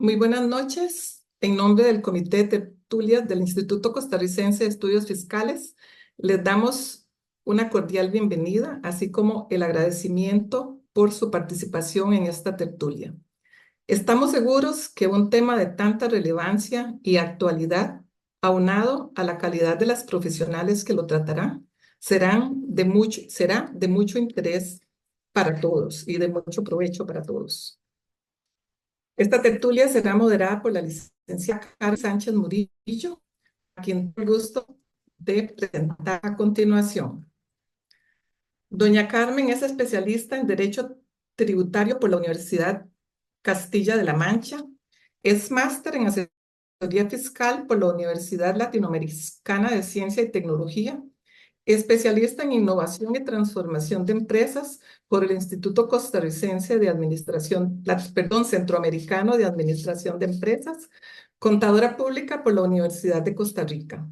Muy buenas noches. En nombre del Comité de Tertulias del Instituto Costarricense de Estudios Fiscales, les damos una cordial bienvenida, así como el agradecimiento por su participación en esta tertulia. Estamos seguros que un tema de tanta relevancia y actualidad, aunado a la calidad de las profesionales que lo tratarán, será de mucho interés para todos y de mucho provecho para todos. Esta tertulia será moderada por la licenciada Carmen Sánchez Murillo, a quien tengo el gusto de presentar a continuación. Doña Carmen es especialista en Derecho Tributario por la Universidad Castilla de la Mancha, es máster en Asesoría Fiscal por la Universidad Latinoamericana de Ciencia y Tecnología, especialista en Innovación y Transformación de Empresas por el Instituto Costarricense de Administración, Centroamericano de Administración de Empresas, contadora pública por la Universidad de Costa Rica.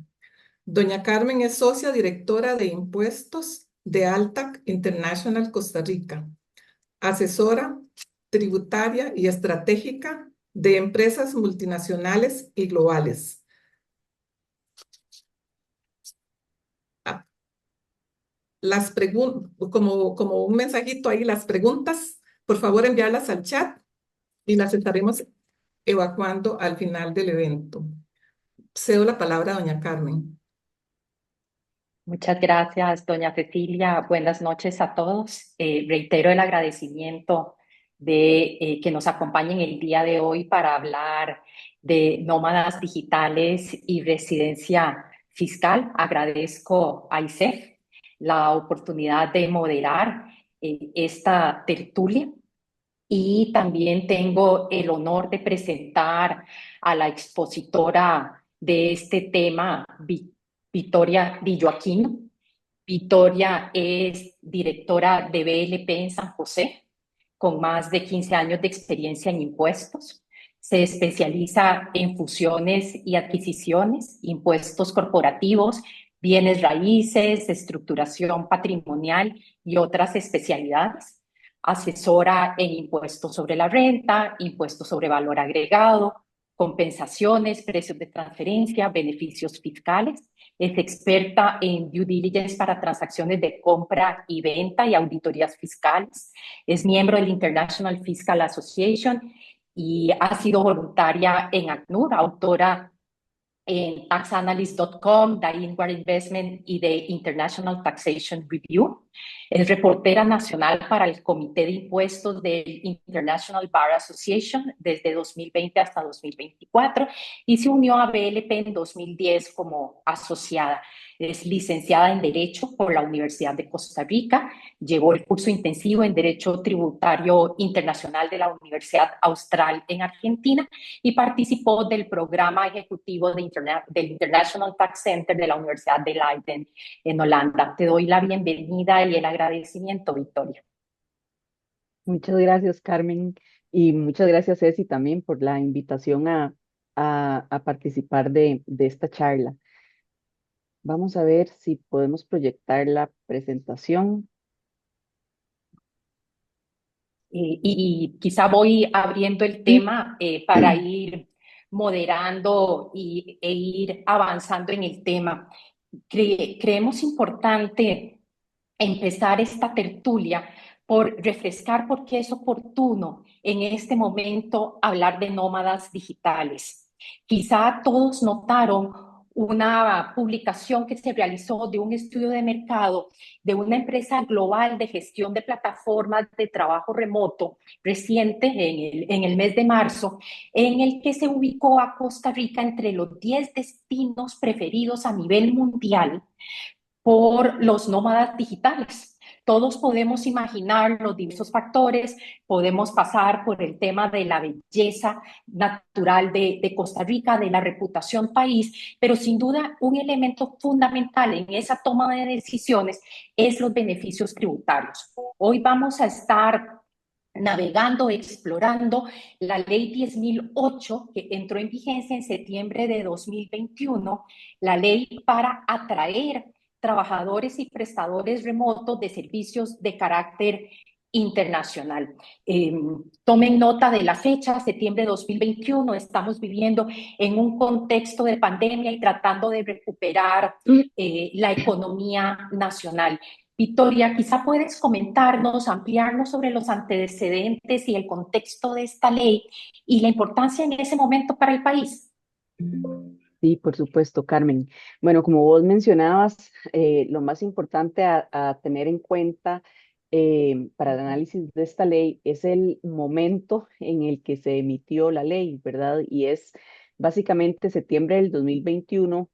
Doña Carmen es socia directora de impuestos de Altac International Costa Rica, asesora tributaria y estratégica de empresas multinacionales y globales. Las preguntas, como un mensajito ahí, las preguntas, por favor enviarlas al chat y las estaremos evacuando al final del evento. Cedo la palabra a doña Carmen. Muchas gracias, doña Cecilia. Buenas noches a todos. Reitero el agradecimiento de que nos acompañen el día de hoy para hablar de nómadas digitales y residencia fiscal. Agradezco a ISEF la oportunidad de moderar esta tertulia y también tengo el honor de presentar a la expositora de este tema, Victoria Di Joaquino. Victoria es directora de BLP en San José, con más de 15 años de experiencia en impuestos. Se especializa en fusiones y adquisiciones, impuestos corporativos, bienes raíces, estructuración patrimonial y otras especialidades. Asesora en impuestos sobre la renta, impuestos sobre valor agregado, compensaciones, precios de transferencia, beneficios fiscales. Es experta en due diligence para transacciones de compra y venta y auditorías fiscales. Es miembro del International Fiscal Association y ha sido voluntaria en ACNUR, autora en taxanalyst.com, de Inward Investment y de International Taxation Review. Es reportera nacional para el Comité de Impuestos del International Bar Association desde 2020 hasta 2024 y se unió a BLP en 2010 como asociada. Es licenciada en Derecho por la Universidad de Costa Rica, llevó el curso intensivo en Derecho Tributario Internacional de la Universidad Austral en Argentina y participó del programa ejecutivo del International Tax Center de la Universidad de Leiden en Holanda. Te doy la bienvenida y el agradecimiento, Victoria. Muchas gracias, Carmen, y muchas gracias, Ceci, también por la invitación a participar de esta charla. Vamos a ver si podemos proyectar la presentación. Y quizá voy abriendo el tema para ir moderando e ir avanzando en el tema. Creemos importante empezar esta tertulia por refrescar por qué es oportuno en este momento hablar de nómadas digitales. Quizá todos notaron una publicación que se realizó de un estudio de mercado de una empresa global de gestión de plataformas de trabajo remoto reciente en el mes de marzo, en el que se ubicó a Costa Rica entre los 10 destinos preferidos a nivel mundial por los nómadas digitales. Todos podemos imaginar los diversos factores, podemos pasar por el tema de la belleza natural de Costa Rica, de la reputación país, pero sin duda un elemento fundamental en esa toma de decisiones es los beneficios tributarios. Hoy vamos a estar navegando, explorando la ley 10.008 que entró en vigencia en septiembre de 2021, la ley para atraer trabajadores y prestadores remotos de servicios de carácter internacional. Tomen nota de la fecha, septiembre de 2021, estamos viviendo en un contexto de pandemia y tratando de recuperar la economía nacional. Victoria, quizá puedes comentarnos, ampliarnos sobre los antecedentes y el contexto de esta ley y la importancia en ese momento para el país. Sí, por supuesto, Carmen. Bueno, como vos mencionabas, lo más importante a tener en cuenta para el análisis de esta ley es el momento en el que se emitió la ley, ¿verdad? Y es básicamente septiembre del 2021.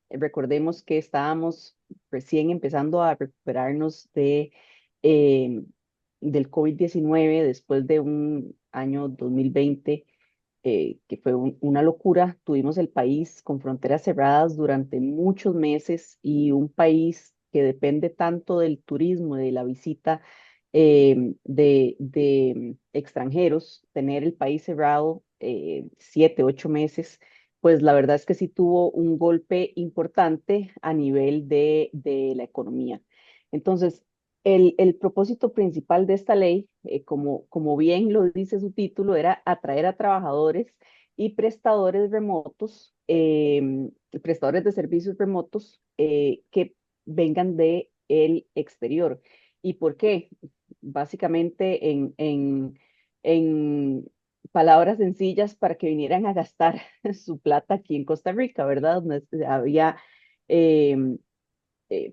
Recordemos que estábamos recién empezando a recuperarnos eh, del COVID-19 después de un año 2020 que fue una locura. Tuvimos el país con fronteras cerradas durante muchos meses y un país que depende tanto del turismo, de la visita de extranjeros, tener el país cerrado 7, 8 meses, pues la verdad es que sí tuvo un golpe importante a nivel de la economía. Entonces, el propósito principal de esta ley, como bien lo dice su título, era atraer a trabajadores y prestadores remotos, prestadores de servicios remotos que vengan de el exterior. ¿Y por qué? Básicamente en palabras sencillas para que vinieran a gastar su plata aquí en Costa Rica, ¿verdad? Había em,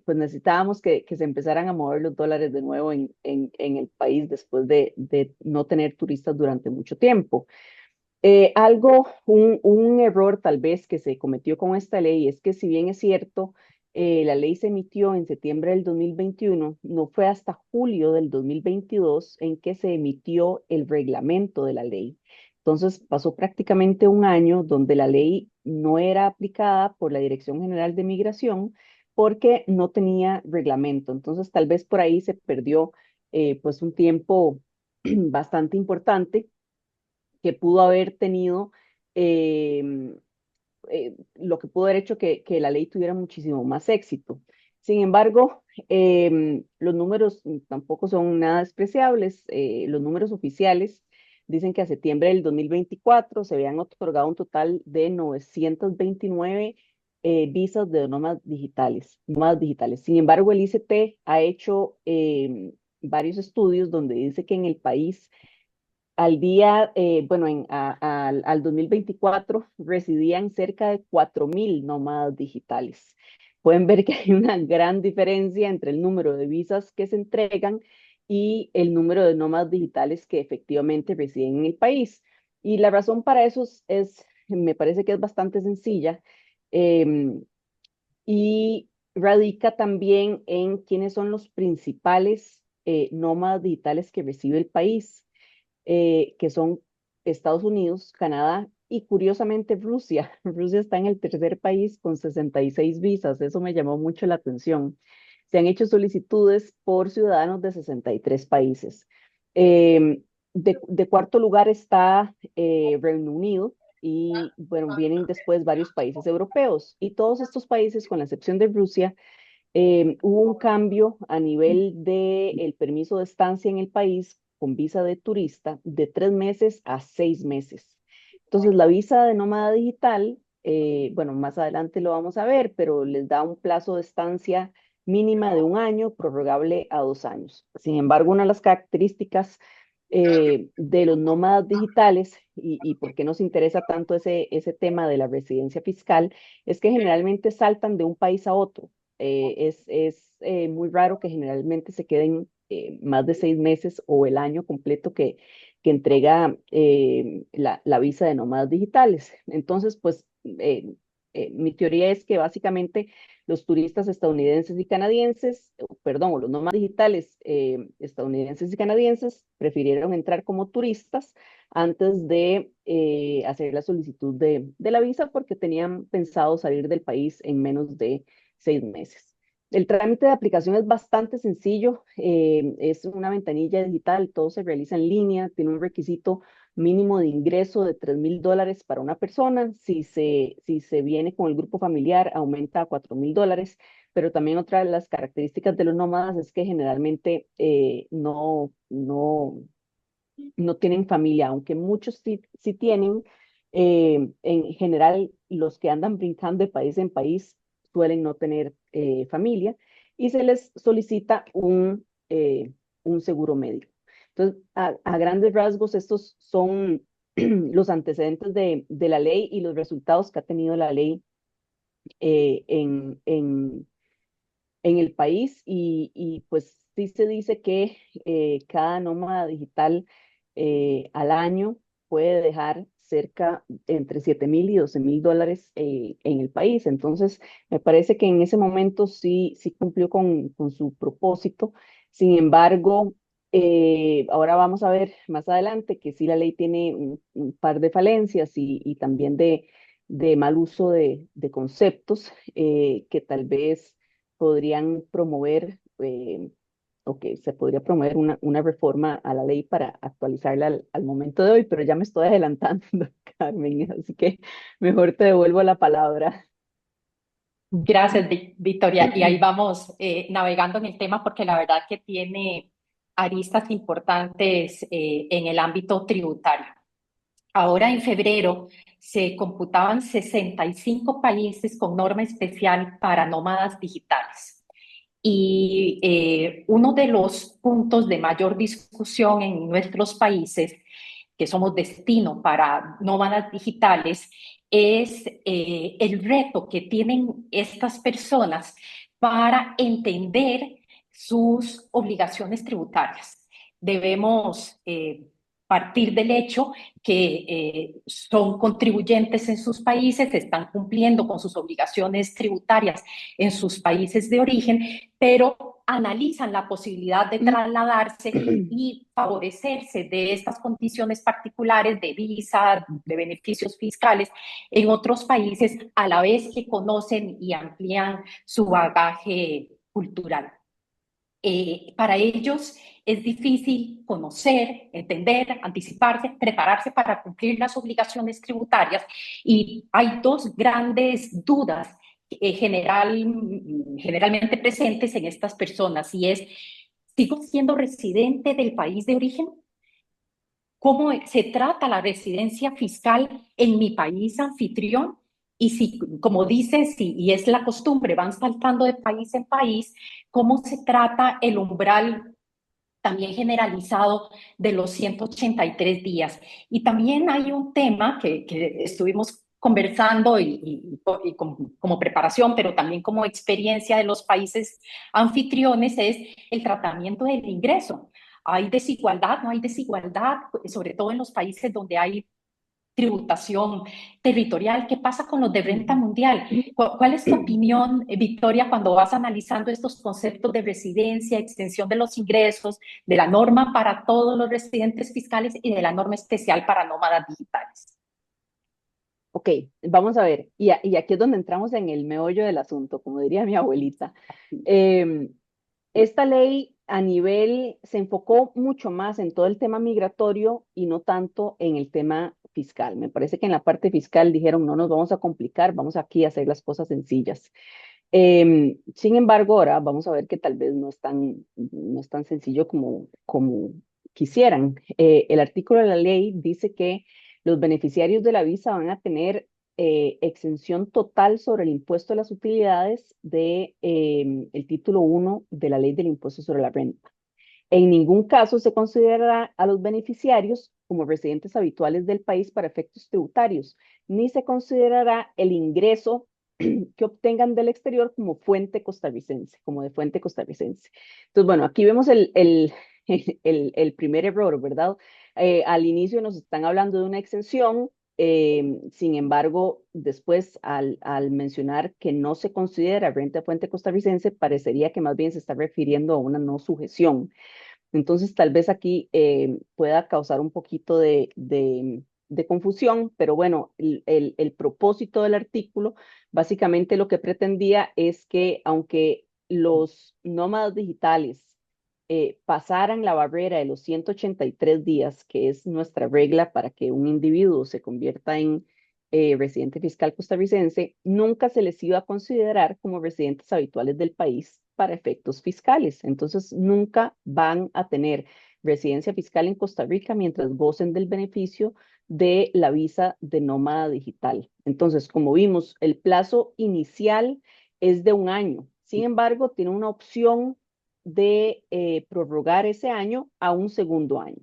pues necesitábamos que se empezaran a mover los dólares de nuevo en el país después de no tener turistas durante mucho tiempo. Un error tal vez que se cometió con esta ley es que si bien es cierto, la ley se emitió en septiembre del 2021, no fue hasta julio del 2022 en que se emitió el reglamento de la ley. Entonces pasó prácticamente un año donde la ley no era aplicada por la Dirección General de Migración porque no tenía reglamento. Entonces tal vez por ahí se perdió pues un tiempo bastante importante que pudo haber tenido, eh, lo que pudo haber hecho que la ley tuviera muchísimo más éxito. Sin embargo, los números tampoco son nada despreciables. Los números oficiales dicen que a septiembre del 2024 se habían otorgado un total de 929 visas de nómadas digitales, nómadas digitales. Sin embargo, el ICT ha hecho varios estudios donde dice que en el país al día, bueno, al 2024 residían cerca de 4.000 nómadas digitales. Pueden ver que hay una gran diferencia entre el número de visas que se entregan y el número de nómadas digitales que efectivamente residen en el país. Y la razón para eso me parece que es bastante sencilla em, y radica también en quiénes son los principales nómadas digitales que recibe el país, que son Estados Unidos, Canadá y curiosamente Rusia. Rusia está en el tercer país con 66 visas. Eso me llamó mucho la atención. Se han hecho solicitudes por ciudadanos de 63 países. De cuarto lugar está Reino Unido y bueno, vienen después varios países europeos y todos estos países, con la excepción de Rusia, hubo un cambio a nivel del permiso de estancia en el país con visa de turista de 3 meses a 6 meses. Entonces, la visa de nómada digital, bueno, más adelante lo vamos a ver, pero les da un plazo de estancia mínima de un año, prorrogable a 2 años. Sin embargo, una de las características de los nómadas digitales y por qué nos interesa tanto ese tema de la residencia fiscal es que generalmente saltan de un país a otro. Es muy raro que generalmente se queden más de 6 meses o el año completo que entrega la visa de nómadas digitales. Entonces, pues mi teoría es que básicamente los turistas estadounidenses y canadienses, perdón, o los nómadas digitales estadounidenses y canadienses prefirieron entrar como turistas antes de hacer la solicitud de la visa porque tenían pensado salir del país en menos de 6 meses. El trámite de aplicación es bastante sencillo, es una ventanilla digital, todo se realiza en línea, tiene un requisito mínimo de ingreso de $3.000 para una persona, si se viene con el grupo familiar aumenta a $4.000, pero también otra de las características de los nómadas es que generalmente no tienen familia, aunque muchos sí tienen. En general, los que andan brincando de país en país suelen no tener familia y se les solicita un seguro médico. Entonces, a grandes rasgos, estos son los antecedentes de la ley y los resultados que ha tenido la ley en el país y pues sí se dice que cada nómada digital al año puede dejar cerca entre 7,000 y 12,000 dólares en el país. Entonces, me parece que en ese momento sí cumplió con su propósito. Sin embargo, ahora vamos a ver más adelante que sí la ley tiene un par de falencias y también de mal uso de conceptos que tal vez podrían promover o que se podría promover una reforma a la ley para actualizarla al momento de hoy, pero ya me estoy adelantando, Carmen, así que mejor te devuelvo la palabra. Gracias, Victoria. Y ahí vamos navegando en el tema porque la verdad que tiene aristas importantes en el ámbito tributario. Ahora en febrero se computaban 65 países con norma especial para nómadas digitales. Y uno de los puntos de mayor discusión en nuestros países, que somos destino para nómadas digitales, es el reto que tienen estas personas para entender sus obligaciones tributarias. Debemos partir del hecho que son contribuyentes en sus países, están cumpliendo con sus obligaciones tributarias en sus países de origen, pero analizan la posibilidad de trasladarse y favorecerse de estas condiciones particulares de visa, de beneficios fiscales en otros países, a la vez que conocen y amplían su bagaje cultural. Para ellos es difícil conocer, entender, anticiparse, prepararse para cumplir las obligaciones tributarias y hay dos grandes dudas generalmente presentes en estas personas y es, ¿sigo siendo residente del país de origen? ¿Cómo se trata la residencia fiscal en mi país anfitrión? Y si, como dices, y es la costumbre, van saltando de país en país, ¿cómo se trata el umbral también generalizado de los 183 días? Y también hay un tema que estuvimos conversando como preparación, pero también como experiencia de los países anfitriones, es el tratamiento del ingreso. ¿Hay desigualdad? ¿No hay desigualdad? Sobre todo en los países donde hay tributación territorial. ¿Qué pasa con los de renta mundial? ¿Cuál es tu opinión, Victoria, cuando vas analizando estos conceptos de residencia, extensión de los ingresos, de la norma para todos los residentes fiscales y de la norma especial para nómadas digitales? Ok, vamos a ver, y aquí es donde entramos en el meollo del asunto, como diría mi abuelita. Em, Esta ley a nivel se enfocó mucho más en todo el tema migratorio y no tanto en el tema fiscal. Me parece que en la parte fiscal dijeron, no nos vamos a complicar, vamos aquí a hacer las cosas sencillas. Sin embargo, ahora vamos a ver que tal vez no es tan sencillo como quisieran. El artículo de la ley dice que los beneficiarios de la visa van a tener exención total sobre el impuesto de las utilidades de el título 1 de la ley del impuesto sobre la renta. En ningún caso se considerará a los beneficiarios como residentes habituales del país para efectos tributarios, ni se considerará el ingreso que obtengan del exterior como fuente costarricense, como de fuente costarricense. Entonces, bueno, aquí vemos el primer error, ¿verdad? Al inicio nos están hablando de una exención, sin embargo, después al mencionar que no se considera renta de fuente costarricense, parecería que más bien se está refiriendo a una no sujeción. Entonces, tal vez aquí pueda causar un poquito de confusión, pero bueno, el propósito del artículo básicamente lo que pretendía es que aunque los nómadas digitales pasaran la barrera de los 183 días, que es nuestra regla para que un individuo se convierta residente fiscal costarricense, nunca se les iba a considerar como residentes habituales del país para efectos fiscales. Entonces, nunca van a tener residencia fiscal en Costa Rica mientras gocen del beneficio de la visa de nómada digital. Entonces, como vimos, el plazo inicial es de 1 año. Sin embargo, tiene una opción de prorrogar ese año a un segundo año.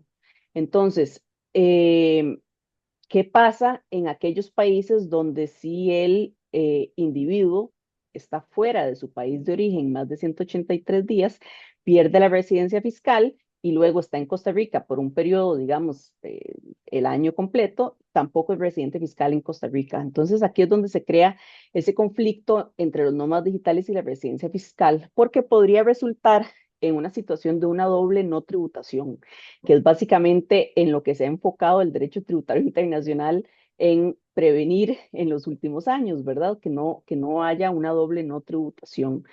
Entonces, ¿qué pasa en aquellos países donde si el individuo está fuera de su país de origen más de 183 días, pierde la residencia fiscal y luego está en Costa Rica por un periodo, digamos, el año completo, tampoco es residente fiscal en Costa Rica? Entonces aquí es donde se crea ese conflicto entre los nómadas digitales y la residencia fiscal, porque podría resultar en una situación de una doble no tributación, que es básicamente en lo que se ha enfocado el derecho tributario internacional en prevenir en los últimos años, ¿verdad? Que no haya una doble no tributación.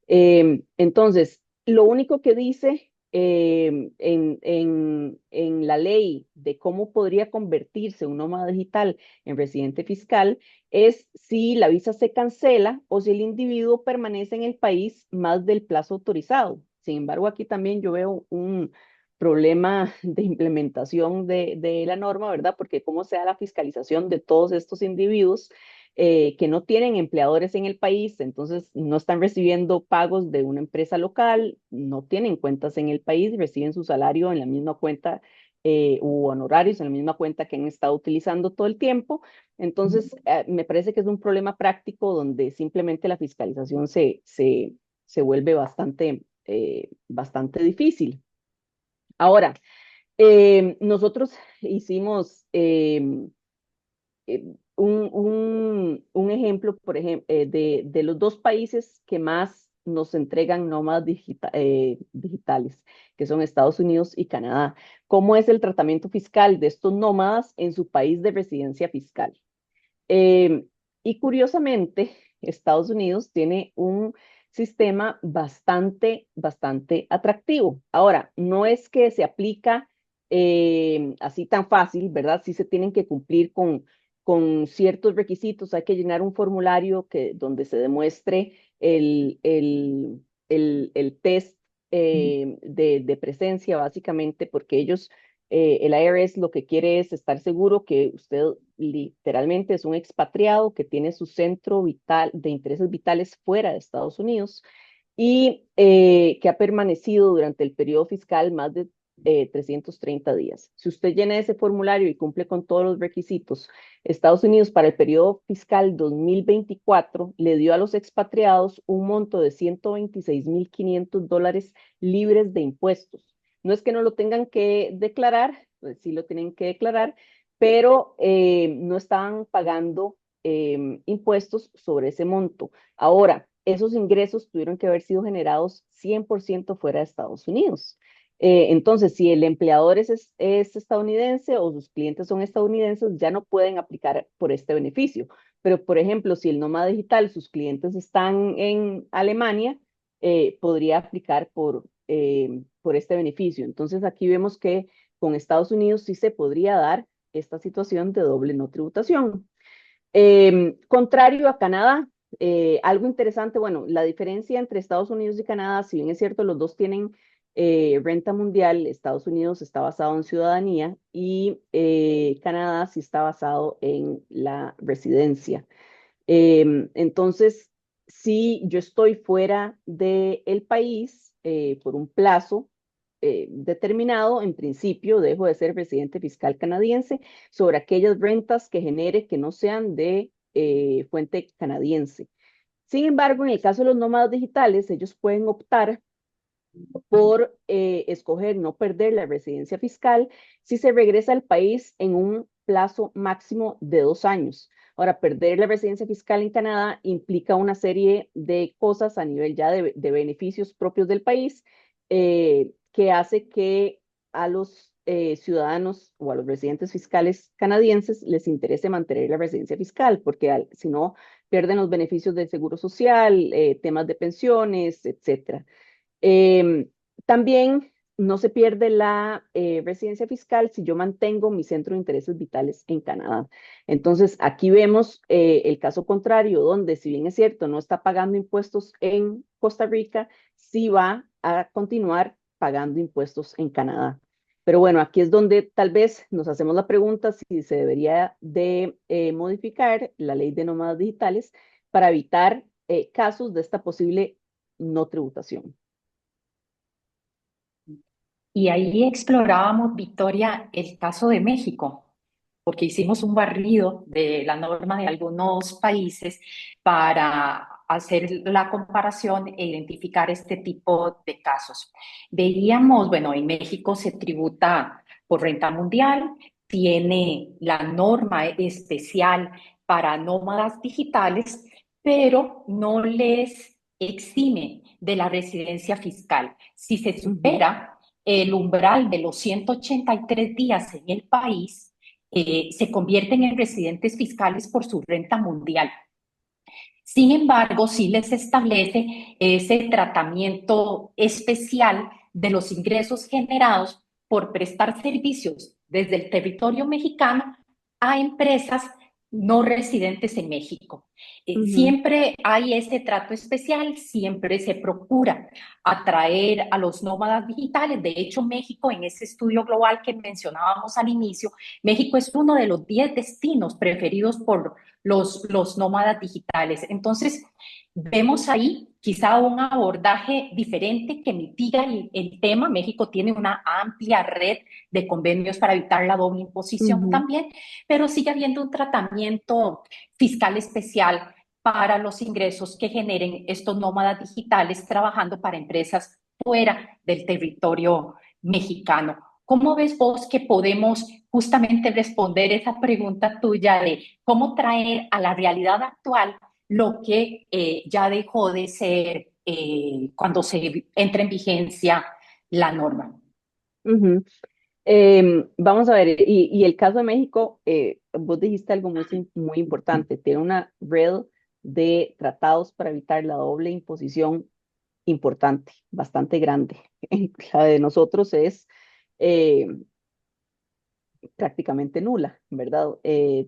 Entonces, lo único que dice en la ley de cómo podría convertirse un nómada digital en residente fiscal es si la visa se cancela o si el individuo permanece en el país más del plazo autorizado. Sin embargo, aquí también yo veo un problema de implementación de la norma, ¿verdad? Porque cómo se da la fiscalización de todos estos individuos que no tienen empleadores en el país, entonces no están recibiendo pagos de una empresa local, no tienen cuentas en el país, reciben su salario en la misma cuenta u honorarios en la misma cuenta que han estado utilizando todo el tiempo. Entonces, me parece que es un problema práctico donde simplemente la fiscalización se vuelve bastante difícil. Ahora, nosotros hicimos un ejemplo, por ejemplo, de los dos países que más nos entregan nómadas digitales, que son Estados Unidos y Canadá. ¿Cómo es el tratamiento fiscal de estos nómadas en su país de residencia fiscal? Eh, y curiosamente, Estados Unidos tiene un sistema bastante atractivo. Ahora, no es que se aplica así tan fácil, ¿verdad? Sí se tienen que cumplir con ciertos requisitos. Hay que llenar un formulario donde se demuestre el test de presencia, básicamente, porque el IRS lo que quiere es estar seguro que usted literalmente es un expatriado que tiene su centro vital de intereses vitales fuera de Estados Unidos y que ha permanecido durante el periodo fiscal más de 330 días. Si usted llena ese formulario y cumple con todos los requisitos, Estados Unidos para el periodo fiscal 2024 le dio a los expatriados un monto de $126,500 libres de impuestos. No es que no lo tengan que declarar, pues sí lo tienen que declarar, pero no estaban pagando impuestos sobre ese monto. Ahora, esos ingresos tuvieron que haber sido generados 100% fuera de Estados Unidos. Entonces, si el empleador es estadounidense o sus clientes son estadounidenses, ya no pueden aplicar por este beneficio. Pero, por ejemplo, si el nómada digital, sus clientes están en Alemania, podría aplicar por este beneficio. Entonces, aquí vemos que con Estados Unidos sí se podría dar esta situación de doble no tributación. Contrario a Canadá, algo interesante, bueno, la diferencia entre Estados Unidos y Canadá, si bien es cierto, los dos tienen renta mundial, Estados Unidos está basado en ciudadanía y Canadá sí está basado en la residencia. Entonces, si yo estoy fuera del país por un plazo determinado, en principio dejo de ser residente fiscal canadiense sobre aquellas rentas que genere que no sean de fuente canadiense. Sin embargo, en el caso de los nómadas digitales, ellos pueden optar por escoger no perder la residencia fiscal si se regresa al país en un plazo máximo de 2 años. Ahora, perder la residencia fiscal en Canadá implica una serie de cosas a nivel ya de beneficios propios del país que hace que a los ciudadanos o a los residentes fiscales canadienses les interese mantener la residencia fiscal, porque si no, pierden los beneficios del seguro social, temas de pensiones, etcétera. Eh, También no se pierde la residencia fiscal si yo mantengo mi centro de intereses vitales en Canadá. Entonces, aquí vemos el caso contrario, donde si bien es cierto, no está pagando impuestos en Costa Rica, sí va a continuar pagando impuestos en Canadá. Pero bueno, aquí es donde tal vez nos hacemos la pregunta si se debería de modificar la ley de nómadas digitales para evitar casos de esta posible no tributación. Y ahí explorábamos, Victoria, el caso de México, porque hicimos un barrido de la norma de algunos países para hacer la comparación e identificar este tipo de casos. Veíamos, bueno, en México se tributa por renta mundial, tiene la norma especial para nómadas digitales, pero no les exime de la residencia fiscal. Si se Ujú, supera el umbral de los 183 días en el país, se convierten en residentes fiscales por su renta mundial. Sin embargo, sí les establece ese tratamiento especial de los ingresos generados por prestar servicios desde el territorio mexicano a empresas no residentes en México. ujú, Siempre hay ese trato especial, siempre se procura atraer a los nómadas digitales. De hecho, México, en ese estudio global que mencionábamos al inicio, México es uno de los 10 destinos preferidos por los nómadas digitales. Entonces, vemos ahí quizá un abordaje diferente que mitiga el tema. México tiene una amplia red de convenios para evitar la doble imposición ujú. también, pero sigue habiendo un tratamiento fiscal especial para los ingresos que generen estos nómadas digitales trabajando para empresas fuera del territorio mexicano. ¿Cómo ves vos que podemos justamente responder esa pregunta tuya de cómo traer a la realidad actual lo que ya dejó de ser cuando se entra en vigencia la norma? Ujú. Vamos a ver, y el caso de México, vos dijiste algo muy importante, tiene una red de tratados para evitar la doble imposición importante, bastante grande. La de nosotros es eh, prácticamente nula, ¿verdad?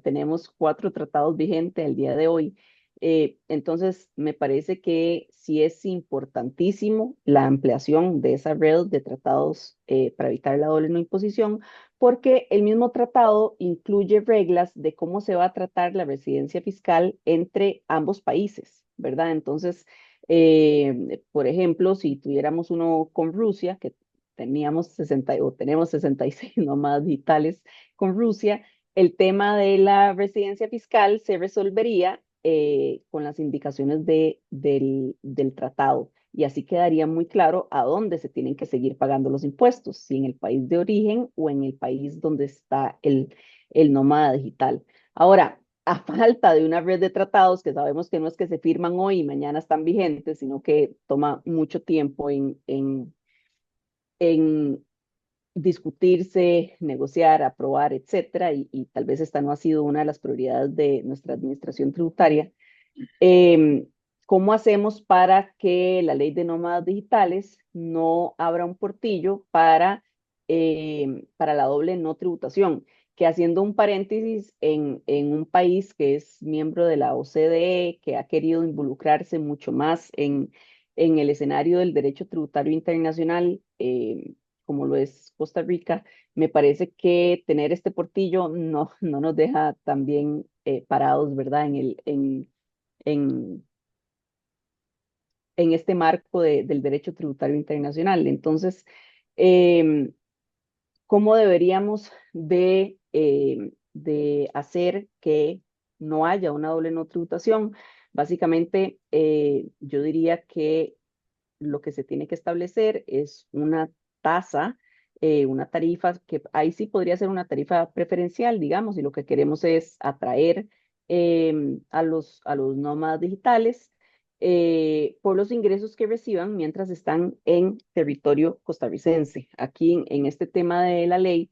Tenemos 4 tratados vigentes al día de hoy. Entonces, me parece que sí es importantísimo la ampliación de esa red de tratados para evitar la doble no imposición, porque el mismo tratado incluye reglas de cómo se va a tratar la residencia fiscal entre ambos países, ¿verdad? Entonces, por ejemplo, si tuviéramos uno con Rusia, que teníamos 60 o tenemos 66 nómadas digitales con Rusia, el tema de la residencia fiscal se resolvería con las indicaciones del tratado y así quedaría muy claro a dónde se tienen que seguir pagando los impuestos, si en el país de origen o en el país donde está el nómada digital. Ahora, a falta de una red de tratados que sabemos que no es que se firman hoy y mañana están vigentes, sino que toma mucho tiempo en discutirse, negociar, aprobar, etcétera, y tal vez esta no ha sido una de las prioridades de nuestra administración tributaria. Eh, ¿Cómo hacemos para que la ley de nómadas digitales no abra un portillo para la doble no tributación? Que haciendo un paréntesis, en un país que es miembro de la OCDE, que ha querido involucrarse mucho más en el escenario del derecho tributario internacional, como lo es Costa Rica, me parece que tener este portillo no nos deja tan bien parados, ¿verdad? En, en este marco del derecho tributario internacional. Entonces, em, ¿cómo deberíamos de hacer que no haya una doble no tributación? Básicamente, yo diría que lo que se tiene que establecer es una tasa, una tarifa, que ahí sí podría ser una tarifa preferencial, digamos, y lo que queremos es atraer a los nómadas digitales por los ingresos que reciban mientras están en territorio costarricense. Aquí en este tema de la ley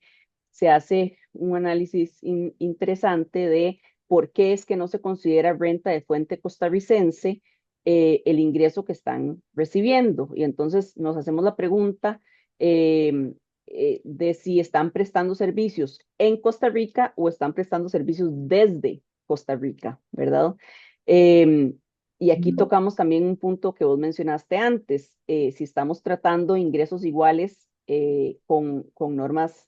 se hace un análisis interesante de por qué es que no se considera renta de fuente costarricense el ingreso que están recibiendo. Y entonces nos hacemos la pregunta de si están prestando servicios en Costa Rica o están prestando servicios desde Costa Rica, ¿verdad? Em, y aquí tocamos también un punto que vos mencionaste antes, si estamos tratando ingresos iguales con normas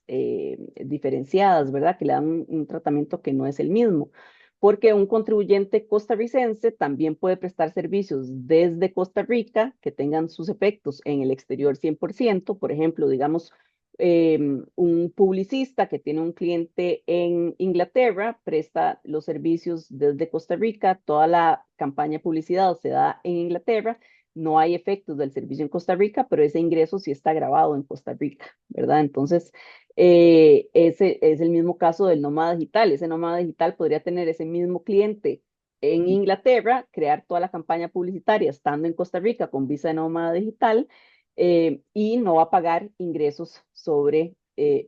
diferenciadas, ¿verdad? Que le dan un tratamiento que no es el mismo. Porque un contribuyente costarricense también puede prestar servicios desde Costa Rica que tengan sus efectos en el exterior 100%. Por ejemplo, digamos, un publicista que tiene un cliente en Inglaterra presta los servicios desde Costa Rica, toda la campaña de publicidad se da en Inglaterra, no hay efectos del servicio en Costa Rica, pero ese ingreso sí está grabado en Costa Rica, ¿verdad? Entonces, ese es el mismo caso del nómada digital. Ese nómada digital podría tener ese mismo cliente en Inglaterra, crear toda la campaña publicitaria estando en Costa Rica con visa de nómada digital y no va a pagar ingresos sobre,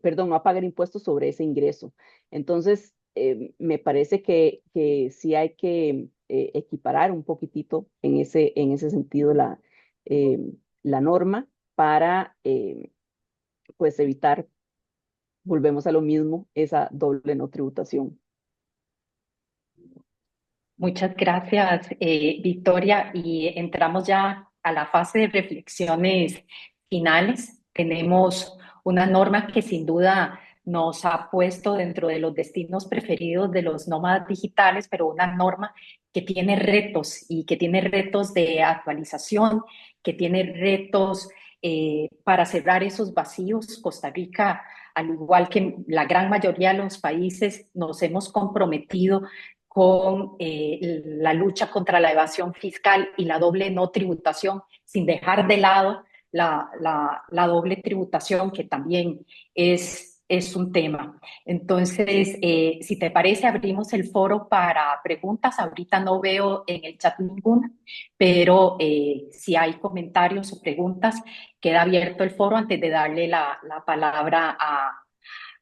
perdón, no va a pagar impuestos sobre ese ingreso. Entonces, me parece que sí hay que equiparar un poquitito en ese sentido eh, la norma para pues evitar, volvemos a lo mismo, esa doble no tributación. Muchas gracias, Victoria. Y entramos ya a la fase de reflexiones finales. Tenemos una norma que sin duda nos ha puesto dentro de los destinos preferidos de los nómadas digitales, pero una norma que tiene retos y que tiene retos de actualización, que tiene retos para cerrar esos vacíos. Costa Rica, al igual que la gran mayoría de los países, nos hemos comprometido con la lucha contra la evasión fiscal y la doble no tributación, sin dejar de lado la doble tributación, que también es un tema. Entonces, si te parece, abrimos el foro para preguntas. Ahorita no veo en el chat ninguna, pero si hay comentarios o preguntas, queda abierto el foro antes de darle la palabra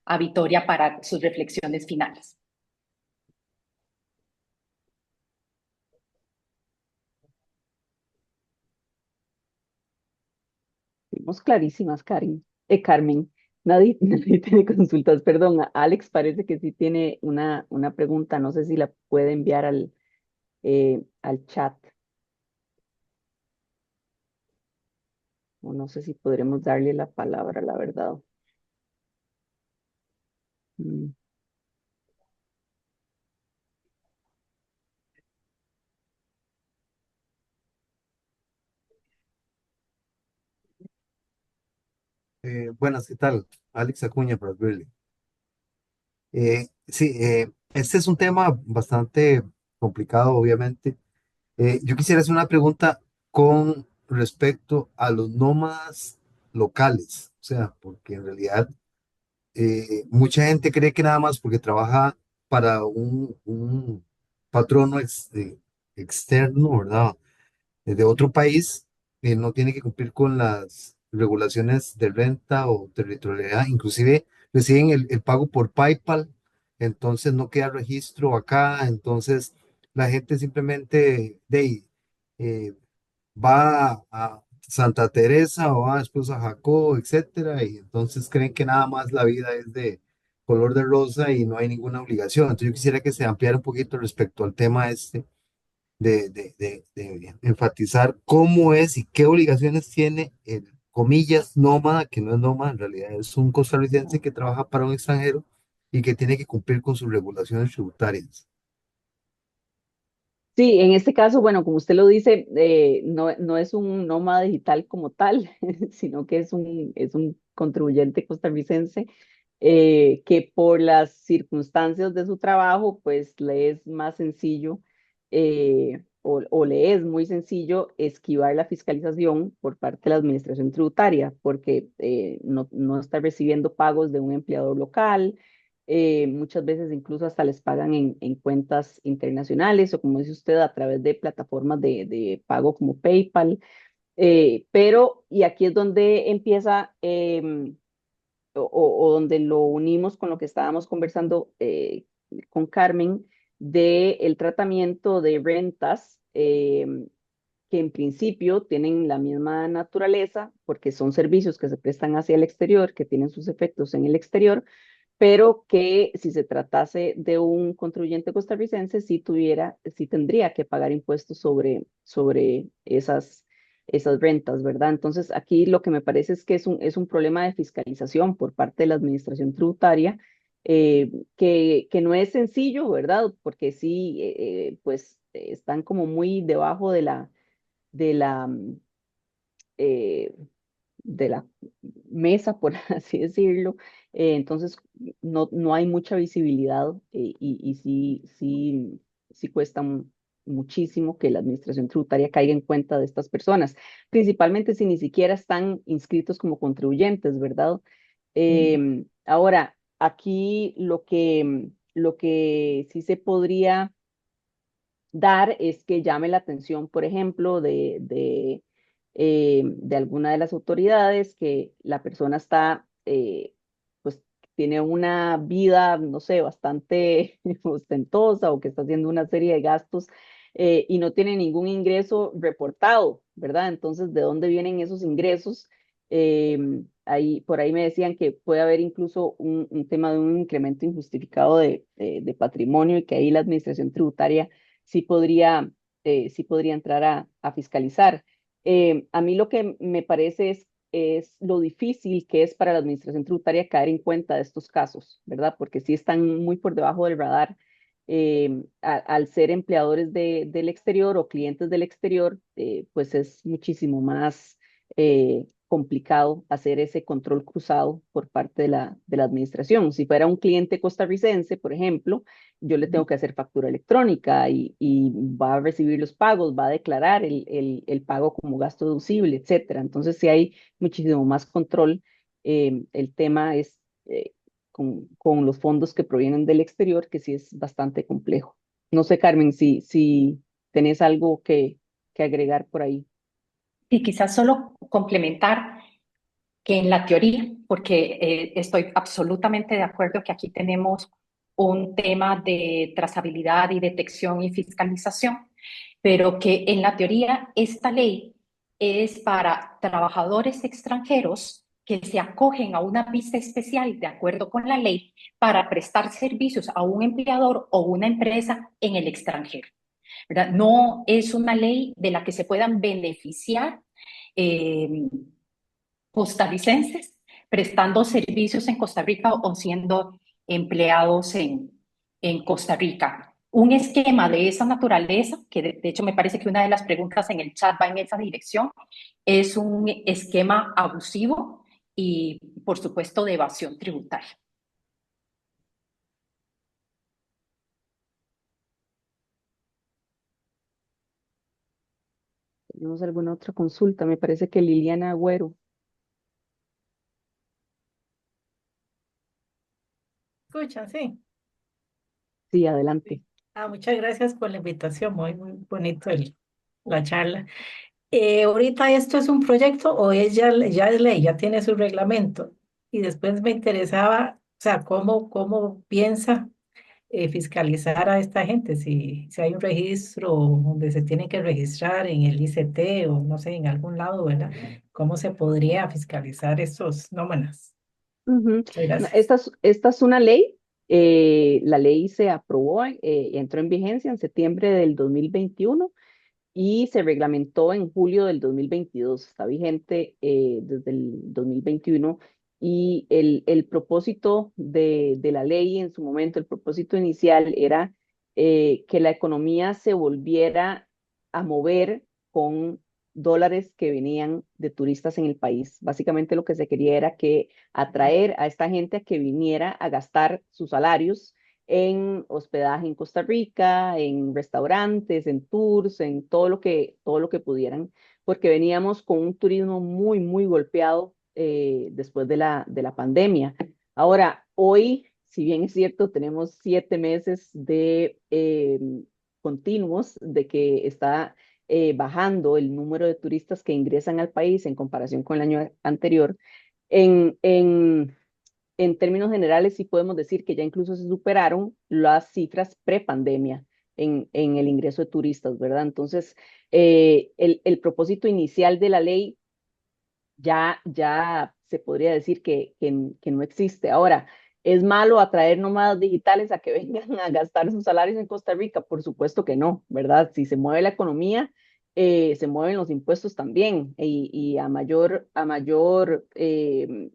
a Victoria para sus reflexiones finales. Fuimos clarísimas, Carmen. Nadie, nadie tiene consultas, perdón. Alex parece que sí tiene una pregunta. No sé si la puede enviar al chat. O no sé si podremos darle la palabra, la verdad. Mm. Buenas, ¿qué tal? Alex Acuña para Adverley. Sí, este es un tema bastante complicado, obviamente. Yo quisiera hacer una pregunta con respecto a los nómadas locales, o sea, porque en realidad mucha gente cree que nada más porque trabaja para un patrono externo, ¿verdad? De otro país, no tiene que cumplir con las regulaciones de renta o territorialidad, inclusive reciben el pago por PayPal, entonces no queda registro acá, entonces la gente simplemente eh, va a Santa Teresa o va después a Jacob, etcétera, y entonces creen que nada más la vida es de color de rosa y no hay ninguna obligación. Entonces yo quisiera que se ampliara un poquito respecto al tema este de enfatizar cómo es y qué obligaciones tiene el, comillas, nómada, que no es nómada, en realidad es un costarricense que trabaja para un extranjero y que tiene que cumplir con sus regulaciones tributarias. Sí, en este caso, bueno, como usted lo dice, no es un nómada digital como tal, sino que es un contribuyente costarricense que por las circunstancias de su trabajo, pues le es más sencillo o le es muy sencillo esquivar la fiscalización por parte de la administración tributaria, porque no está recibiendo pagos de un empleador local. Muchas veces incluso hasta les pagan en cuentas internacionales o como dice usted, a través de plataformas de pago como PayPal. Pero, y aquí es donde empieza o donde lo unimos con lo que estábamos conversando con Carmen, de el tratamiento de rentas que en principio tienen la misma naturaleza, porque son servicios que se prestan hacia el exterior, que tienen sus efectos en el exterior, pero que si se tratase de un contribuyente costarricense, sí tendría que pagar impuestos sobre esas rentas, ¿verdad? Entonces, aquí lo que me parece es que es un problema de fiscalización por parte de la administración tributaria, que no es sencillo, ¿verdad? Porque sí, pues están como muy debajo de la, eh, de la mesa, por así decirlo. Entonces, no hay mucha visibilidad, y sí cuesta muchísimo que la administración tributaria caiga en cuenta de estas personas, principalmente si ni siquiera están inscritos como contribuyentes, ¿verdad? Ahora, aquí lo que sí se podría dar es que llame la atención, por ejemplo, de alguna de las autoridades, que la persona pues, tiene una vida, no sé, bastante ostentosa, o que está haciendo una serie de gastos, y no tiene ningún ingreso reportado, ¿verdad? Entonces, ¿de dónde vienen esos ingresos? Por ahí me decían que puede haber incluso un tema de un incremento injustificado de patrimonio, y que ahí la administración tributaria sí podría entrar a fiscalizar. A mí lo que me parece es lo difícil que es para la administración tributaria caer en cuenta de estos casos, ¿verdad? Porque sí están muy por debajo del radar, al ser empleadores del exterior o clientes del exterior. Pues es muchísimo más complicado hacer ese control cruzado por parte de la administración. Si fuera un cliente costarricense, por ejemplo, yo le tengo que hacer factura electrónica, y va a recibir los pagos, va a declarar el pago como gasto deducible, etcétera. Entonces, sí hay muchísimo más control. El tema es, con los fondos que provienen del exterior, que sí es bastante complejo. No sé, Carmen, si tenés algo que agregar por ahí. Y quizás solo complementar que en la teoría, porque estoy absolutamente de acuerdo que aquí tenemos un tema de trazabilidad y detección y fiscalización, pero que en la teoría esta ley es para trabajadores extranjeros que se acogen a una visa especial de acuerdo con la ley para prestar servicios a un empleador o una empresa en el extranjero, ¿verdad? No es una ley de la que se puedan beneficiar eh, costarricenses prestando servicios en Costa Rica o siendo empleados en Costa Rica. Un esquema de esa naturaleza, que de hecho me parece que una de las preguntas en el chat va en esa dirección, es un esquema abusivo y, por supuesto, de evasión tributaria. ¿Tenemos alguna otra consulta? Me parece que Liliana Agüero. Escuchan, sí. Sí, adelante. Muchas gracias por la invitación, muy, muy bonito la charla. ¿Ahorita esto es un proyecto o ya es ley, ya tiene su reglamento? Y después me interesaba, o sea, cómo piensa fiscalizar a esta gente, si hay un registro donde se tiene que registrar en el ICT o no sé, en algún lado, ¿verdad? ¿Cómo se podría fiscalizar estos nómadas? Ujú. Muchas No, gracias. esta es una ley. La ley se aprobó, entró en vigencia en septiembre del 2021, y se reglamentó en julio del 2022. Está vigente desde el 2021. Y el propósito de la ley en su momento, el propósito inicial era que la economía se volviera a mover con dólares que venían de turistas en el país. Básicamente lo que se quería era que atraer a esta gente a que viniera a gastar sus salarios en hospedaje en Costa Rica, en restaurantes, en tours, en todo lo que pudieran, porque veníamos con un turismo muy, muy golpeado después de la pandemia. Ahora, hoy, si bien es cierto, tenemos 7 meses de continuos de que está bajando el número de turistas que ingresan al país en comparación con el año anterior. En términos generales, sí podemos decir que ya incluso se superaron las cifras prepandemia. en el ingreso de turistas, ¿verdad? Entonces, el propósito inicial de la ley ya se podría decir que no existe. Ahora, ¿es malo atraer nómadas digitales a que vengan a gastar sus salarios en Costa Rica? Por supuesto que no, ¿verdad? Si se mueve la economía, se mueven los impuestos también y a mayor eh,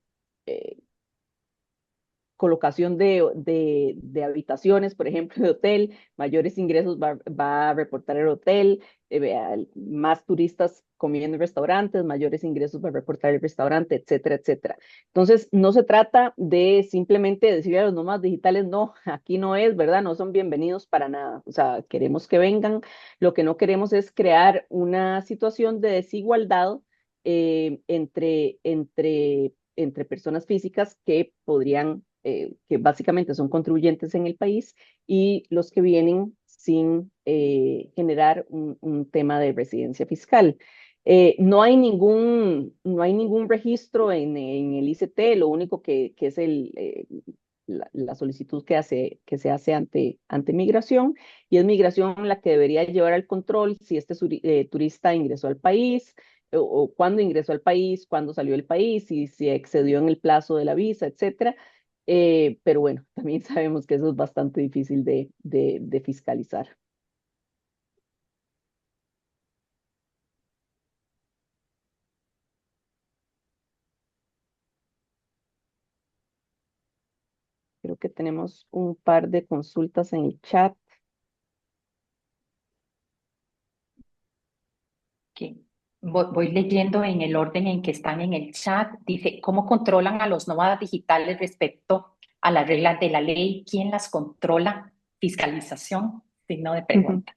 colocación de habitaciones, por ejemplo, de hotel, mayores ingresos va a reportar el hotel, más turistas comiendo en restaurantes, mayores ingresos va a reportar el restaurante, etcétera, etcétera. Entonces, no se trata de simplemente decirle a los nómadas digitales, no, aquí no es, ¿verdad? No son bienvenidos para nada. O sea, queremos que vengan. Lo que no queremos es crear una situación de desigualdad entre personas físicas que podrían, que básicamente son contribuyentes en el país y los que vienen sin generar un tema de residencia fiscal. No hay ningún registro en el ICT, lo único que es la solicitud que se hace ante migración, y es migración la que debería llevar al control si este turista ingresó al país, o cuándo ingresó al país, cuándo salió del país, y si excedió en el plazo de la visa, etcétera. Pero bueno, también sabemos que eso es bastante difícil de fiscalizar. Creo que tenemos un par de consultas en el chat. Que voy leyendo en el orden en que están en el chat. Dice, ¿cómo controlan a los nómadas digitales respecto a las reglas de la ley? ¿Quién las controla? Fiscalización, signo de pregunta.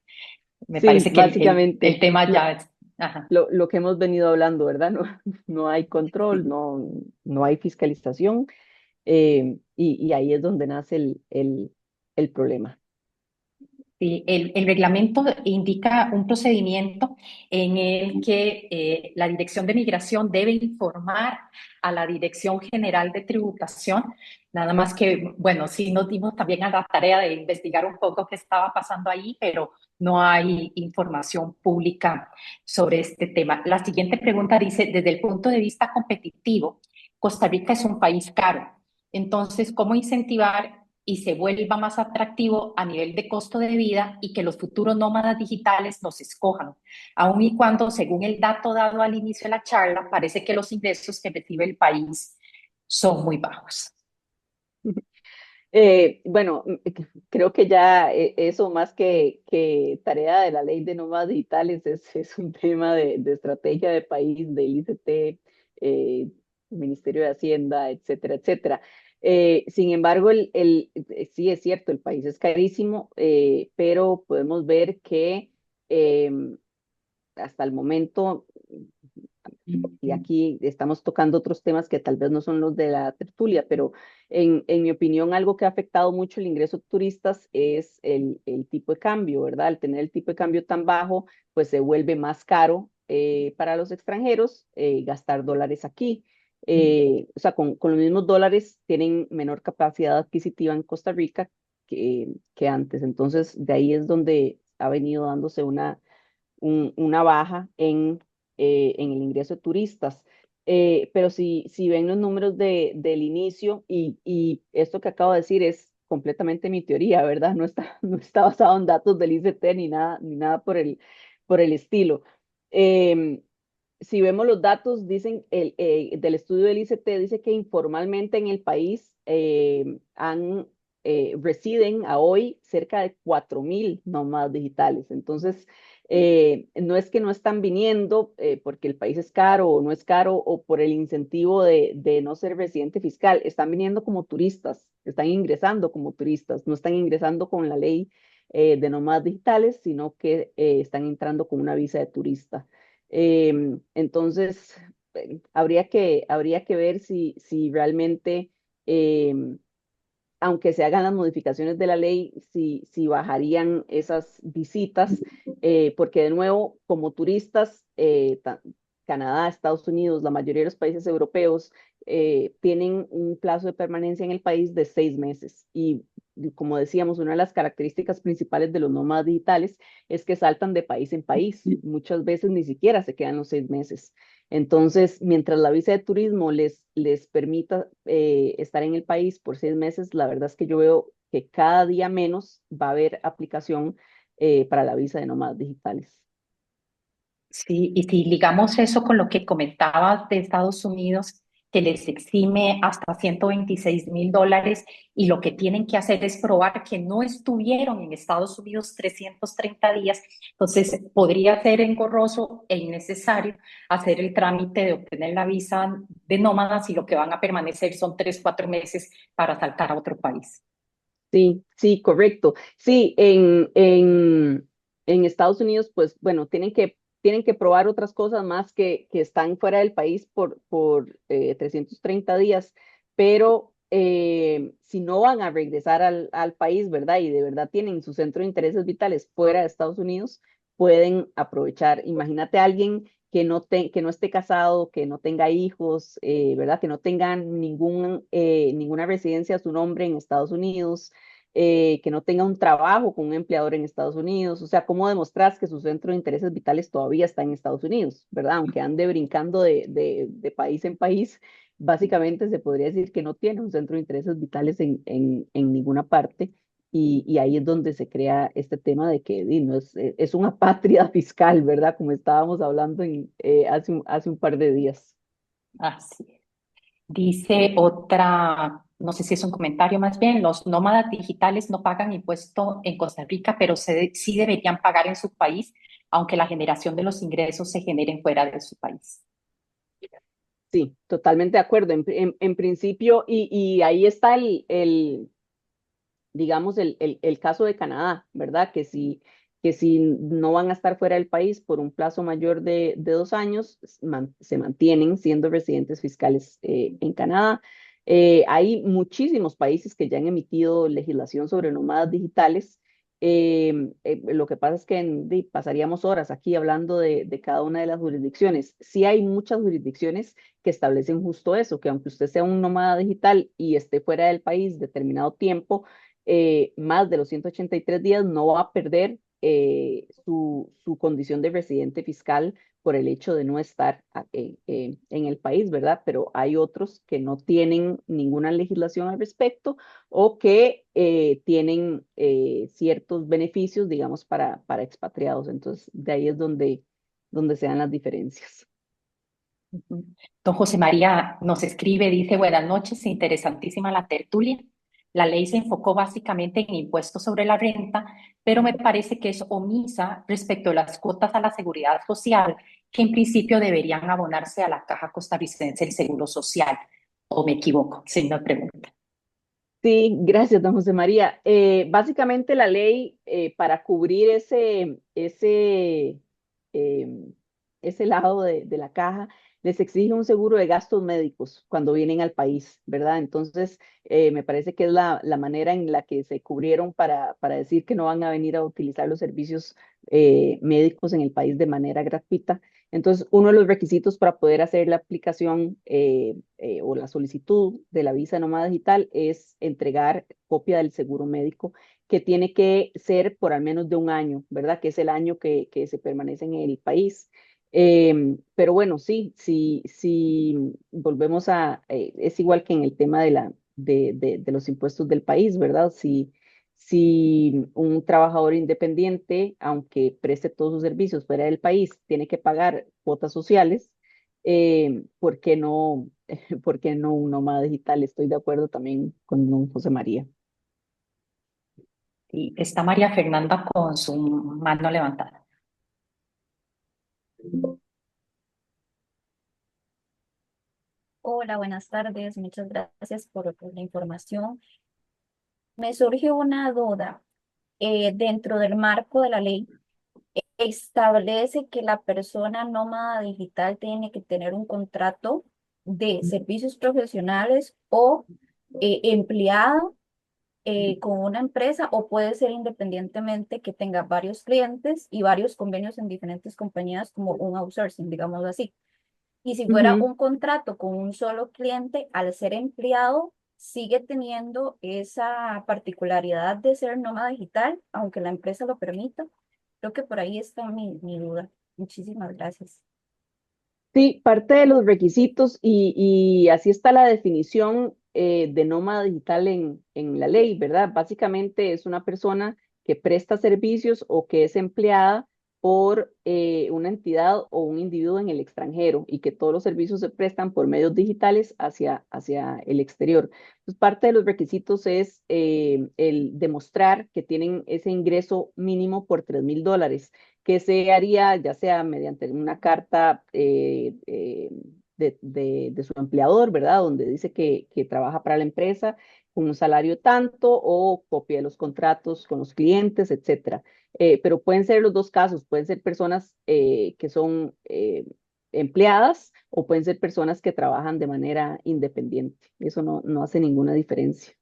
Me Sí, parece que el básicamente tema ya es... Ajá. lo que hemos venido hablando, ¿verdad? No, no hay control, no hay fiscalización, y ahí es donde nace el problema. Sí, el reglamento indica un procedimiento en el que la Dirección de Migración debe informar a la Dirección General de Tributación, nada más que, bueno, sí nos dimos también a la tarea de investigar un poco qué estaba pasando ahí, pero no hay información pública sobre este tema. La siguiente pregunta dice, desde el punto de vista competitivo, Costa Rica es un país caro. Entonces, ¿cómo incentivar y se vuelva más atractivo a nivel de costo de vida y que los futuros nómadas digitales nos escojan, aun y cuando, según el dato dado al inicio de la charla, parece que los ingresos que recibe el país son muy bajos? Bueno, creo que ya eso más que tarea de la ley de nómadas digitales es un tema de estrategia de país, del ICT, el Ministerio de Hacienda, etcétera, etcétera. Sin embargo, sí es cierto, el país es carísimo, pero podemos ver que hasta el momento, y aquí estamos tocando otros temas que tal vez no son los de la tertulia, pero en mi opinión, algo que ha afectado mucho el ingreso de turistas es el tipo de cambio, ¿verdad? Al tener el tipo de cambio tan bajo, pues se vuelve más caro para los extranjeros gastar dólares aquí. O sea, con los mismos dólares tienen menor capacidad adquisitiva en Costa Rica que antes. Entonces, de ahí es donde ha venido dándose una baja en el ingreso de turistas. Pero si ven los números del inicio, y esto que acabo de decir es completamente mi teoría, ¿verdad? No está basado en datos del ICT ni nada por el estilo. Em, si vemos los datos, dicen del estudio del ICT, dice que informalmente en el país residen a hoy cerca de 4.000 nómadas digitales. Entonces, no es que no están viniendo porque el país es caro o no es caro, o por el incentivo de no ser residente fiscal, están viniendo como turistas, están ingresando como turistas, no están ingresando con la ley de nómadas digitales, sino que están entrando con una visa de turista. Entonces, habría que ver si realmente, aunque se hagan las modificaciones de la ley, si bajarían esas visitas, porque de nuevo, como turistas, Canadá, Estados Unidos, la mayoría de los países europeos tienen un plazo de permanencia en el país de 6 meses, y como decíamos, una de las características principales de los nómadas digitales es que saltan de país en país. Muchas veces ni siquiera se quedan los 6 meses. Entonces, mientras la visa de turismo les permita estar en el país por 6 meses, la verdad es que yo veo que cada día menos va a haber aplicación para la visa de nómadas digitales. Sí, y si ligamos eso con lo que comentabas de Estados Unidos, que les exime hasta $126,000 y lo que tienen que hacer es probar que no estuvieron en Estados Unidos 330 días, entonces podría ser engorroso e innecesario hacer el trámite de obtener la visa de nómadas y lo que van a permanecer son 3, 4 meses para saltar a otro país. Sí, sí, correcto. Sí, en Estados Unidos, pues bueno, tienen que probar otras cosas más que están fuera del país por 330 días, pero si no van a regresar al país, ¿verdad? Y de verdad tienen su centro de intereses vitales fuera de Estados Unidos, pueden aprovechar. Imagínate a alguien que no esté casado, que no tenga hijos, ¿verdad? Que no tengan ninguna residencia a su nombre en Estados Unidos, que no tenga un trabajo con un empleador en Estados Unidos. O sea, ¿cómo demostras que su centro de intereses vitales todavía está en Estados Unidos, ¿verdad? Aunque ande brincando de país en país, básicamente se podría decir que no tiene un centro de intereses vitales en ninguna parte. Y ahí es donde se crea este tema de que no es una patria fiscal, ¿verdad? Como estábamos hablando hace un par de días. Así es. Dice otra, no sé si es un comentario más bien, los nómadas digitales no pagan impuesto en Costa Rica, pero sí deberían pagar en su país, aunque la generación de los ingresos se generen fuera de su país. Sí, totalmente de acuerdo. En principio, y ahí está digamos, el caso de Canadá, ¿verdad? Que si no van a estar fuera del país por un plazo mayor de 2 años, se mantienen siendo residentes fiscales en Canadá. Hay muchísimos países que ya han emitido legislación sobre nómadas digitales. Lo que pasa es que pasaríamos horas aquí hablando de cada una de las jurisdicciones. Sí hay muchas jurisdicciones que establecen justo eso, que aunque usted sea un nómada digital y esté fuera del país determinado tiempo, más de los 183 días no va a perder su condición de residente fiscal por el hecho de no estar en el país, ¿verdad? Pero hay otros que no tienen ninguna legislación al respecto o que tienen ciertos beneficios, digamos, para expatriados. Entonces, de ahí es donde se dan las diferencias. Ujú. Don José María nos escribe, dice, buenas noches, interesantísima la tertulia. La ley se enfocó básicamente en impuestos sobre la renta, pero me parece que es omisa respecto a las cuotas a la seguridad social, que en principio deberían abonarse a la Caja Costarricense del Seguro Social. ¿O me equivoco? Señora pregunta. Sí, gracias, don José María. Básicamente la ley para cubrir em, ese lado de la caja les exige un seguro de gastos médicos cuando vienen al país, ¿verdad? Entonces, me parece que es la manera en la que se cubrieron para decir que no van a venir a utilizar los servicios médicos en el país de manera gratuita. Entonces, uno de los requisitos para poder hacer la aplicación o la solicitud de la visa nómada digital es entregar copia del seguro médico, que tiene que ser por al menos de un año, ¿verdad? Que es el año que se permanece en el país. Pero bueno, sí, sí, volvemos es igual que en el tema de los impuestos del país, ¿verdad? Si un trabajador independiente, aunque preste todos sus servicios fuera del país, tiene que pagar cuotas sociales, ¿por qué no, por qué no un nómada digital? Estoy de acuerdo también con don José María. Y está María Fernanda con su mano levantada. Hola, buenas tardes. Muchas gracias por la información. Me surge una duda. Dentro del marco de la ley, establece que la persona nómada digital tiene que tener un contrato de servicios profesionales o empleado con una empresa, o puede ser independientemente que tenga varios clientes y varios convenios en diferentes compañías como un outsourcing, digámoslo así. Y si fuera Ujú. un contrato con un solo cliente, al ser empleado, sigue teniendo esa particularidad de ser nómada digital, aunque la empresa lo permita. Creo que por ahí está mi duda. Muchísimas gracias. Sí, parte de los requisitos y así está la definición de nómada digital en la ley, ¿verdad? Básicamente es una persona que presta servicios o que es empleada por una entidad o un individuo en el extranjero y que todos los servicios se prestan por medios digitales hacia el exterior. Entonces, parte de los requisitos es el demostrar que tienen ese ingreso mínimo por $3,000 que se haría ya sea mediante una carta de su empleador, ¿verdad? Donde dice que trabaja para la empresa con un salario tanto o copia de los contratos con los clientes, etcétera. Pero pueden ser los dos casos, pueden ser personas que son empleadas o pueden ser personas que trabajan de manera independiente. Eso no hace ninguna diferencia.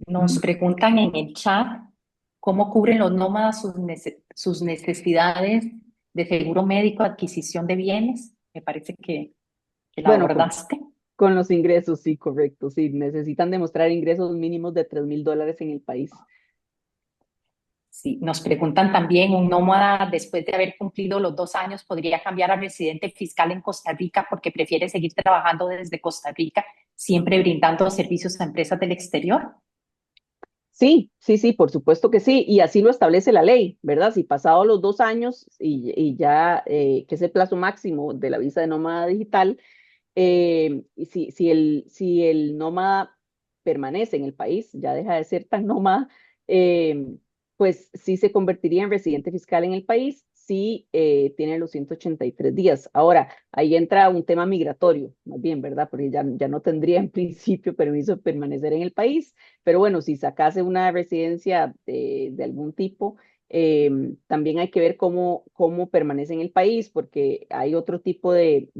Nos preguntan en el chat cómo cubren los nómadas sus necesidades de seguro médico, adquisición de bienes. Me parece que la Bueno, abordaste. con los ingresos, sí, correcto, sí, necesitan demostrar ingresos mínimos de $3,000 en el país. Sí, nos preguntan también, ¿un nómada después de haber cumplido los 2 años podría cambiar a residente fiscal en Costa Rica porque prefiere seguir trabajando desde Costa Rica, siempre brindando servicios a empresas del exterior? Sí, sí, sí, por supuesto que sí, y así lo establece la ley, ¿verdad? Si pasados los 2 años y ya, que es el plazo máximo de la visa de nómada digital, y si el nómada permanece en el país, ya deja de ser tan nómada, eh, pues sí se convertiría en residente fiscal en el país si tiene los 183 días. Ahora, ahí entra un tema migratorio, más bien, ¿verdad? Porque ya no tendría en principio permiso de permanecer en el país, pero bueno, si sacase una residencia de algún tipo, también hay que ver cómo permanece en el país, porque hay otro tipo de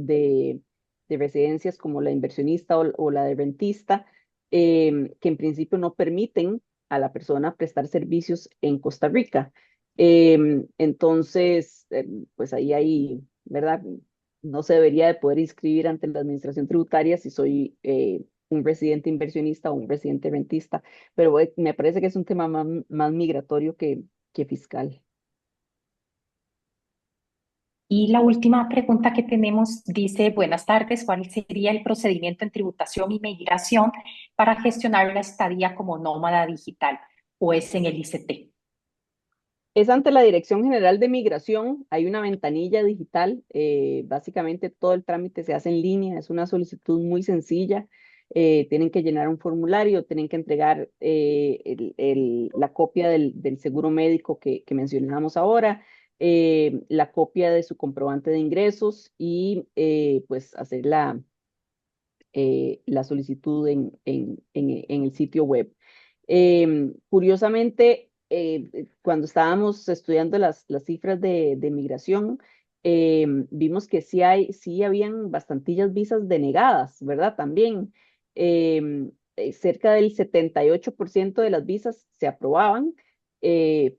residencias como la inversionista o la de rentista, que en principio no permiten a la persona prestar servicios en Costa Rica. Entonces, pues ahí hay, ¿verdad? No se debería de poder inscribir ante la administración tributaria si soy un residente inversionista o un residente rentista, pero me parece que es un tema más migratorio que fiscal. Y la última pregunta que tenemos dice, buenas tardes, ¿cuál sería el procedimiento en tributación y migración para gestionar la estadía como nómada digital? ¿O es en el ICT? Es ante la Dirección General de Migración, hay una ventanilla digital, básicamente todo el trámite se hace en línea, es una solicitud muy sencilla, tienen que llenar un formulario, tienen que entregar la copia del seguro médico que mencionábamos ahora, la copia de su comprobante de ingresos y pues hacer la solicitud en el sitio web. Curiosamente, cuando estábamos estudiando las cifras de migración, vimos que sí habían bastantillas visas denegadas, ¿verdad? También cerca del 78% de las visas se aprobaban,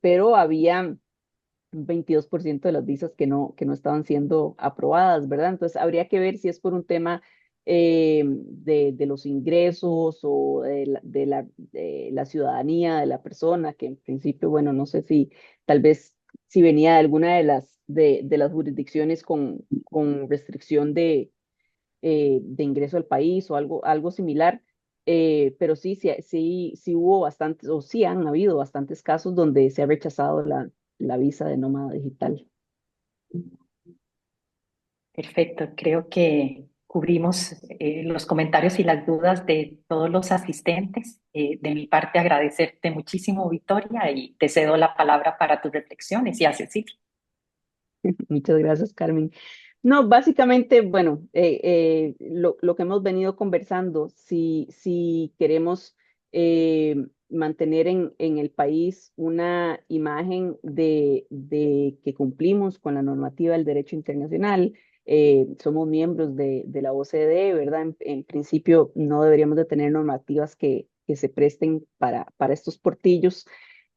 pero había un 22% de las visas que no estaban siendo aprobadas, ¿verdad? Entonces habría que ver si es por un tema de los ingresos o de la ciudadanía de la persona, que en principio, bueno, no sé si tal vez si venía de alguna de las jurisdicciones con restricción de ingreso al país o algo similar. Pero sí hubo bastantes, o sí han habido bastantes casos donde se ha rechazado la visa de nómada digital. Perfecto, creo que cubrimos los comentarios y las dudas de todos los asistentes. De mi parte, agradecerte muchísimo, Victoria, y te cedo la palabra para tus reflexiones y a Cecilia. Muchas gracias, Carmen. No, básicamente, bueno, lo que hemos venido conversando, si queremos mantener en el país una imagen de que cumplimos con la normativa del derecho internacional, somos miembros de la OCDE, ¿verdad? En principio no deberíamos de tener normativas que se presten para estos portillos.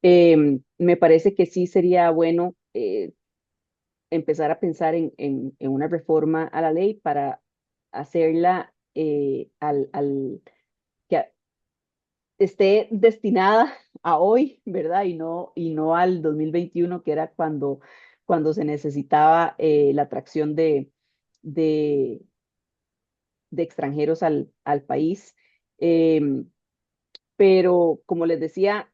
Me parece que sí sería bueno empezar a pensar en una reforma a la ley para hacerla que esté destinada a hoy, ¿verdad? Y no al 2021, que era cuando se necesitaba la atracción de, de extranjeros al país. Em, pero como les decía,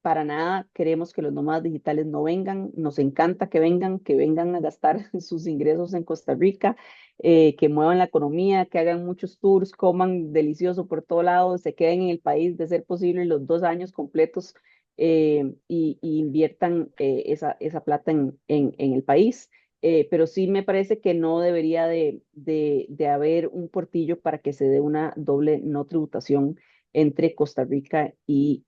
para nada queremos que los nómadas digitales no vengan. Nos encanta que vengan a gastar sus ingresos en Costa Rica, que muevan la economía, que hagan muchos tours, coman delicioso por todo lado, se queden en el país de ser posible los 2 años completos, y inviertan esa plata en el país. Pero sí me parece que no debería de haber un portillo para que se dé una doble no tributación entre Costa Rica y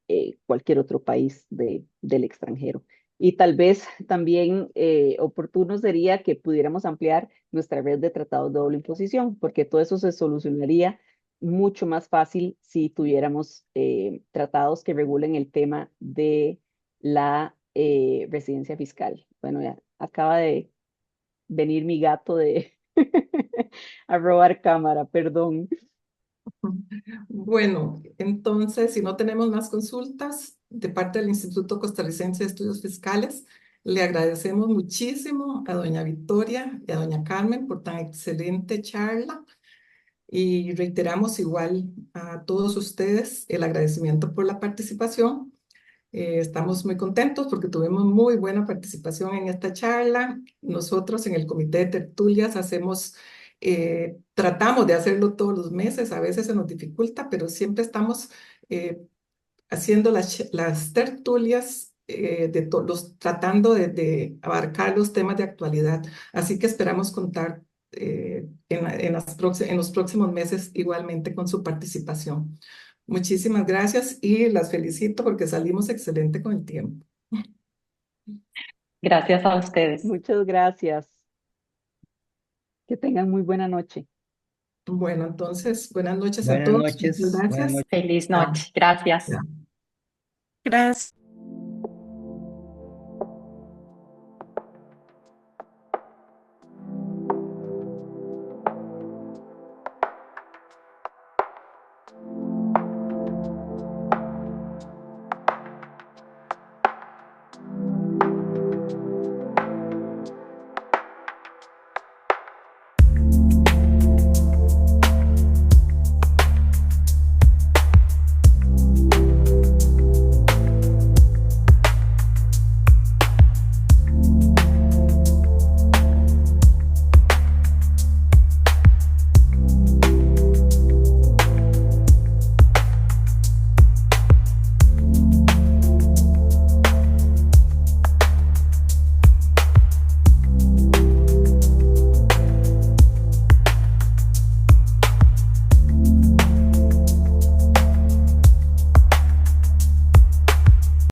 cualquier otro país del extranjero. Y tal vez también oportuno sería que pudiéramos ampliar nuestra red de tratados de doble imposición, porque todo eso se solucionaría mucho más fácil si tuviéramos tratados que regulen el tema de la residencia fiscal. Bueno, ya acaba de venir mi gato de a robar cámara, perdón. Bueno, entonces, si no tenemos más consultas de parte del Instituto Costarricense de Estudios Fiscales, le agradecemos muchísimo a doña Victoria y a doña Carmen por tan excelente charla y reiteramos igual a todos ustedes el agradecimiento por la participación. Estamos muy contentos porque tuvimos muy buena participación en esta charla. Nosotros en el Comité de Tertulias tratamos de hacerlo todos los meses, a veces se nos dificulta, pero siempre estamos haciendo las tertulias tratando de abarcar los temas de actualidad. Así que esperamos contar en los próximos meses igualmente con su participación. Muchísimas gracias y las felicito porque salimos excelente con el tiempo. Gracias a ustedes. Muchas gracias. Que tengan muy buena noche. Bueno, entonces, buenas noches a Buenas todos. Muchas noches, buenas gracias. noches. Feliz Chao. noche. Gracias. Chao. Gracias.